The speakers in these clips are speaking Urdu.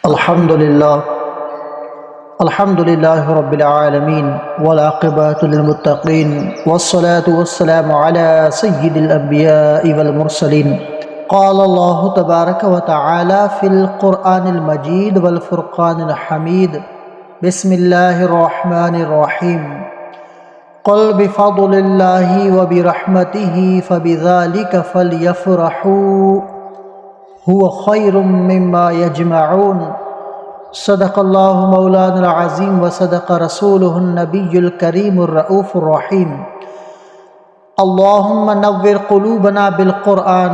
الحمد لله رب العالمين والعاقبة للمتقين والصلاة والسلام على سيد الأنبياء والمرسلين. قال الله تبارك وتعالى في القرآن المجيد والفرقان الحميد. بسم الله الرحمن الرحيم. قل بفضل الله وبرحمته فبذلك فليفرحوا هو خير مما يجمعون. صدق اللہ مولانا العظیم وصدق رسولہ النبی الکریم الرؤوف الرحیم. اللہم نور قلوبنا بالقرآن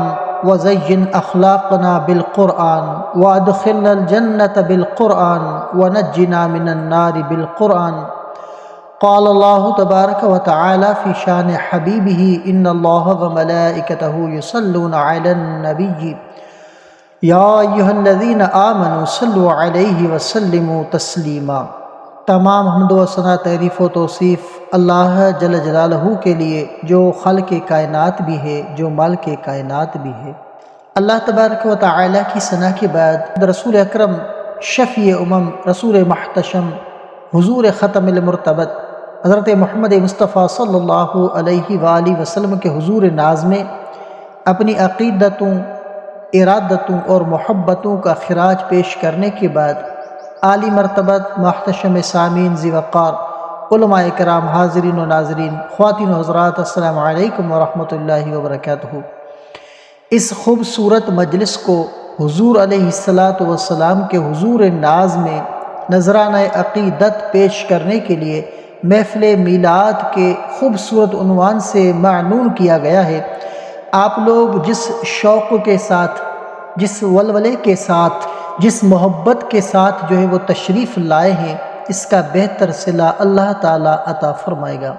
وزین اخلاقنا بالقرآن وادخلنا الجنة بالقرآن ونجنا من النار بالقرآن. قال اللہ تبارک وتعالی فی شان حبیبہ ان اللہ وملائکتہ یصلون علی النبی یا ایھا الذین آمنوا صلوا علیہ وسلموا تسلیما. تمام حمد و ثنا تعریف و توصیف اللہ جل جلالہ کے لیے جو خالق کائنات بھی ہے، جو مالک کائنات بھی ہے. اللہ تبارک و تعالی کی ثنا کے بعد رسول اکرم شفیع امم، رسول محتشم، حضور ختم المرتبت حضرت محمد مصطفیٰ صلی اللہ علیہ وآلہ وسلم کے حضور ناز میں اپنی عقیدتوں، ارادتوں اور محبتوں کا خراج پیش کرنے کے بعد عالی مرتبت محتشم سامعین ذی وقار علماء کرام، حاضرین و ناظرین، خواتین و حضرات، السلام علیکم ورحمۃ اللہ وبرکاتہ. اس خوبصورت مجلس کو حضور علیہ السلام کے حضور ناز میں نذرانہ عقیدت پیش کرنے کے لیے محفل میلاد کے خوبصورت عنوان سے معنون کیا گیا ہے. آپ لوگ جس شوق کے ساتھ، جس ولولے کے ساتھ، جس محبت کے ساتھ جو ہے وہ تشریف لائے ہیں، اس کا بہتر صلہ اللہ تعالیٰ عطا فرمائے گا.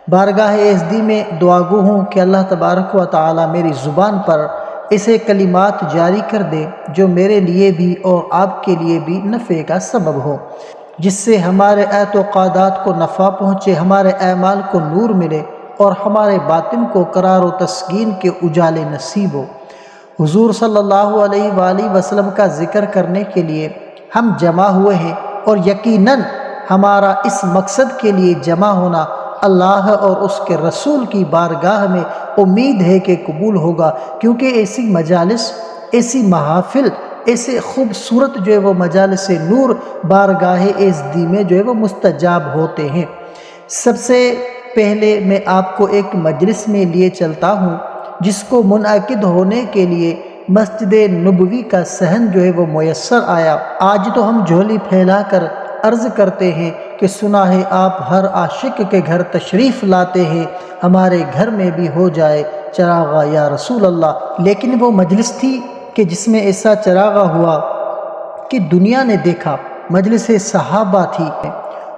بارگاہ اعزدی میں دعا گو ہوں کہ اللہ تبارک و تعالیٰ میری زبان پر ایسے کلمات جاری کر دے جو میرے لیے بھی اور آپ کے لیے بھی نفع کا سبب ہو، جس سے ہمارے اعتقادات کو نفع پہنچے، ہمارے اعمال کو نور ملے اور ہمارے باطن کو قرار و تسکین کے اجالے نصیب ہو. حضور صلی اللہ علیہ وآلہ وسلم کا ذکر کرنے کے لیے ہم جمع ہوئے ہیں، اور یقیناً ہمارا اس مقصد کے لیے جمع ہونا اللہ اور اس کے رسول کی بارگاہ میں امید ہے کہ قبول ہوگا، کیونکہ ایسی مجالس، ایسی محافل، ایسے خوبصورت جو ہے وہ مجالس نور بارگاہ اعزدی میں جو ہے وہ مستجاب ہوتے ہیں. سب سے پہلے میں آپ کو ایک مجلس میں لیے چلتا ہوں جس کو منعقد ہونے کے لیے مسجد نبوی کا صحن جو ہے وہ میسر آیا. آج تو ہم جھولی پھیلا کر عرض کرتے ہیں کہ سنا ہے آپ ہر عاشق کے گھر تشریف لاتے ہیں، ہمارے گھر میں بھی ہو جائے چراغا یا رسول اللہ. لیکن وہ مجلس تھی کہ جس میں ایسا چراغا ہوا کہ دنیا نے دیکھا. مجلس صحابہ تھی،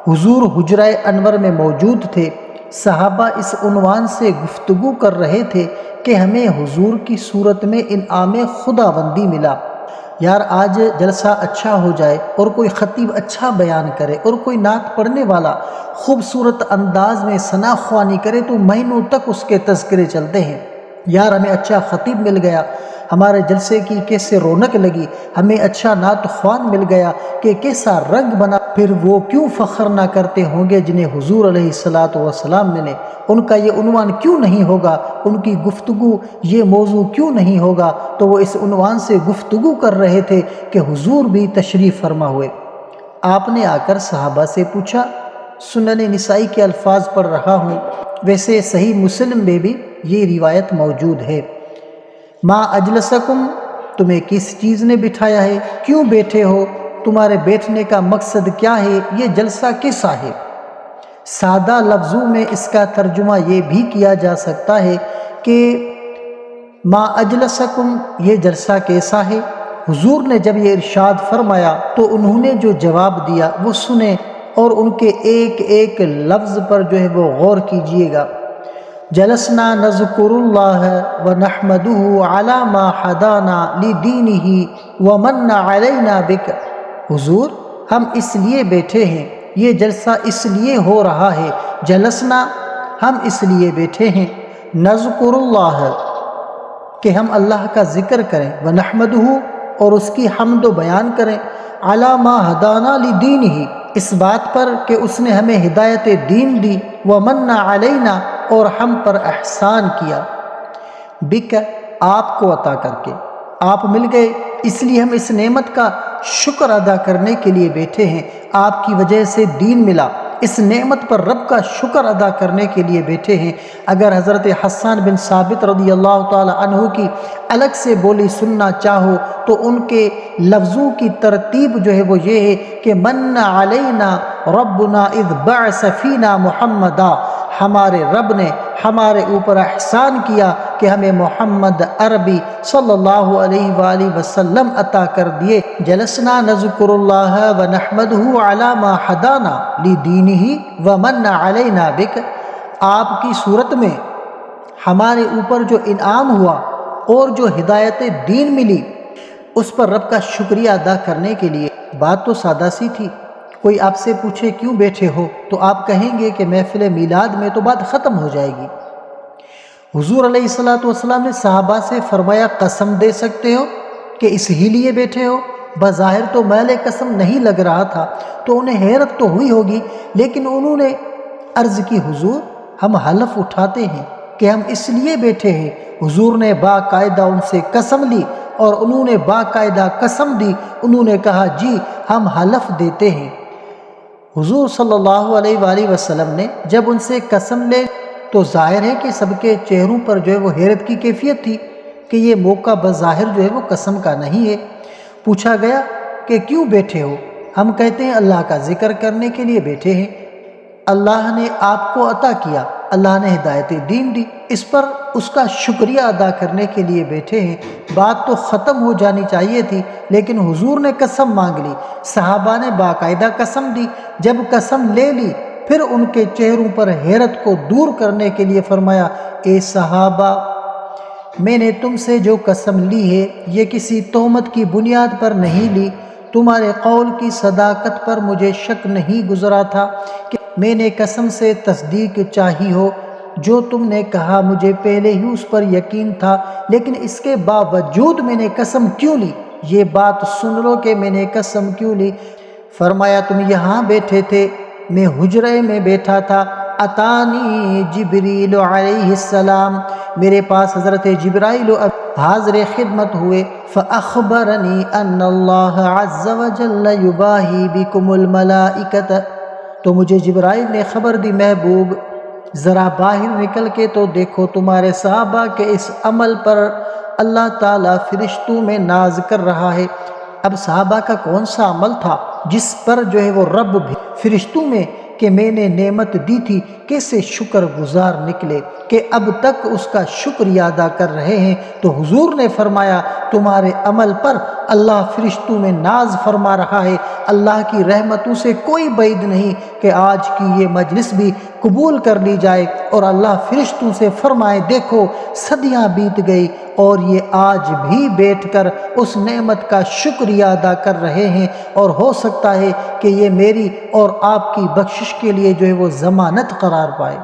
حضور حجرہ انور میں موجود تھے. صحابہ اس عنوان سے گفتگو کر رہے تھے کہ ہمیں حضور کی صورت میں انعام خداوندی ملا. یار آج جلسہ اچھا ہو جائے اور کوئی خطیب اچھا بیان کرے اور کوئی نعت پڑھنے والا خوبصورت انداز میں ثنا خوانی کرے تو مہینوں تک اس کے تذکرے چلتے ہیں. یار ہمیں اچھا خطیب مل گیا، ہمارے جلسے کی کیسے رونق لگی، ہمیں اچھا نعت خوان مل گیا کہ کیسا رنگ بنا. پھر وہ کیوں فخر نہ کرتے ہوں گے جنہیں حضور علیہ السلام ملے؟ ان کا یہ عنوان کیوں نہیں ہوگا؟ ان کی گفتگو یہ موضوع کیوں نہیں ہوگا؟ تو وہ اس عنوان سے گفتگو کر رہے تھے کہ حضور بھی تشریف فرما ہوئے. آپ نے آ کر صحابہ سے پوچھا. سنن نسائی کے الفاظ پڑھ رہا ہوں، ویسے صحیح مسلم میں بھی یہ روایت موجود ہے. ما اجلسکم، تمہیں کس چیز نے بٹھایا ہے؟ کیوں بیٹھے ہو؟ تمہارے بیٹھنے کا مقصد کیا ہے؟ یہ جلسہ کیسا ہے؟ سادہ لفظوں میں اس کا ترجمہ یہ بھی کیا جا سکتا ہے کہ ما اجلسکم، یہ جلسہ کیسا ہے؟ حضور نے جب یہ ارشاد فرمایا تو انہوں نے جو جواب دیا وہ سنیں اور ان کے ایک ایک لفظ پر جو ہے وہ غور کیجئے گا. جلسنا نذکر اللہ ونحمدہ علی ما ہدانا لدینہ ومن علینا بک. حضور ہم اس لیے بیٹھے ہیں، یہ جلسہ اس لیے ہو رہا ہے. جلسنا، ہم اس لیے بیٹھے ہیں. نذکر اللہ، کہ ہم اللہ کا ذکر کریں. ونحمدہ، اور اس کی حمد و بیان کریں. علی ما ہدانا لدینہ، اس بات پر کہ اس نے ہمیں ہدایت دین دی، ومن علینا، اور ہم پر احسان کیا، بک، آپ کو عطا کر کے، آپ مل گئے اس لیے ہم اس نعمت کا شکر ادا کرنے کے لیے بیٹھے ہیں، آپ کی وجہ سے دین ملا، اس نعمت پر رب کا شکر ادا کرنے کے لیے بیٹھے ہیں۔ اگر حضرت حسان بن ثابت رضی اللہ تعالی عنہ کی الگ سے بولی سننا چاہو تو ان کے لفظوں کی ترتیب جو ہے وہ یہ ہے کہ من علینا ربنا اذ بعث فینا محمدا، ہمارے رب نے ہمارے اوپر احسان کیا کہ ہمیں محمد عربی صلی اللہ علیہ وآلہ وسلم عطا کر دیے۔ جلسنا نذکر اللہ ونحمدہ علی ما ہدانا لدینہ ومن علینا بک، آپ کی صورت میں ہمارے اوپر جو انعام ہوا اور جو ہدایت دین ملی اس پر رب کا شکریہ ادا کرنے کے لیے۔ بات تو سادہ سی تھی، کوئی آپ سے پوچھے کیوں بیٹھے ہو تو آپ کہیں گے کہ محفل میلاد میں تو بات ختم ہو جائے گی۔ حضور علیہ السلام نے صحابہ سے فرمایا قسم دے سکتے ہو کہ اس ہی لیے بیٹھے ہو؟ بظاہر تو محل قسم نہیں لگ رہا تھا تو انہیں حیرت تو ہوئی ہوگی، لیکن انہوں نے عرض کی حضور ہم حلف اٹھاتے ہیں کہ ہم اس لیے بیٹھے ہیں۔ حضور نے باقاعدہ ان سے قسم لی اور انہوں نے باقاعدہ قسم دی، انہوں نے کہا جی ہم حلف دیتے ہیں۔ حضور صلی اللہ علیہ وآلہ وسلم نے جب ان سے قسم لے تو ظاہر ہے کہ سب کے چہروں پر جو ہے وہ حیرت کی کیفیت تھی کہ یہ موقع بظاہر جو ہے وہ قسم کا نہیں ہے۔ پوچھا گیا کہ کیوں بیٹھے ہو؟ ہم کہتے ہیں اللہ کا ذکر کرنے کے لیے بیٹھے ہیں، اللہ نے آپ کو عطا کیا، اللہ نے ہدایت دین دی، اس پر اس کا شکریہ ادا کرنے کے لیے بیٹھے ہیں۔ بات تو ختم ہو جانی چاہیے تھی لیکن حضور نے قسم مانگ لی، صحابہ نے باقاعدہ قسم دی، جب قسم لے لی پھر ان کے چہروں پر حیرت کو دور کرنے کے لیے فرمایا اے صحابہ، میں نے تم سے جو قسم لی ہے یہ کسی تہمت کی بنیاد پر نہیں لی، تمہارے قول کی صداقت پر مجھے شک نہیں گزرا تھا کہ میں نے قسم سے تصدیق چاہی ہو، جو تم نے کہا مجھے پہلے ہی اس پر یقین تھا، لیکن اس کے باوجود میں نے قسم کیوں لی؟ یہ بات سن لو کہ میں نے قسم کیوں لی۔ فرمایا تم یہاں بیٹھے تھے، میں حجرے میں بیٹھا تھا، اتانی جبریل علیہ السلام، میرے پاس حضرت جبرائیل حاضر خدمت ہوئے، فاخبرنی ان اللہ عز وجل یباہی بکم الملائکۃ، تو مجھے جبرائیل نے خبر دی محبوب ذرا باہر نکل کے تو دیکھو تمہارے صحابہ کے اس عمل پر اللہ تعالیٰ فرشتوں میں ناز کر رہا ہے۔ اب صحابہ کا کون سا عمل تھا جس پر جو ہے وہ رب بھی فرشتوں میں کہ میں نے نعمت دی تھی کیسے شکر گزار نکلے کہ اب تک اس کا شکریہ ادا کر رہے ہیں۔ تو حضور نے فرمایا تمہارے عمل پر اللہ فرشتوں میں ناز فرما رہا ہے، اللہ کی رحمتوں سے کوئی بعید نہیں کہ آج کی یہ مجلس بھی قبول کر لی جائے اور اللہ فرشتوں سے فرمائے دیکھو صدیاں بیت گئی اور یہ آج بھی بیٹھ کر اس نعمت کا شکریہ ادا کر رہے ہیں، اور ہو سکتا ہے کہ یہ میری اور آپ کی بخشش کے لیے جو ہے وہ ضمانت قرار پائے۔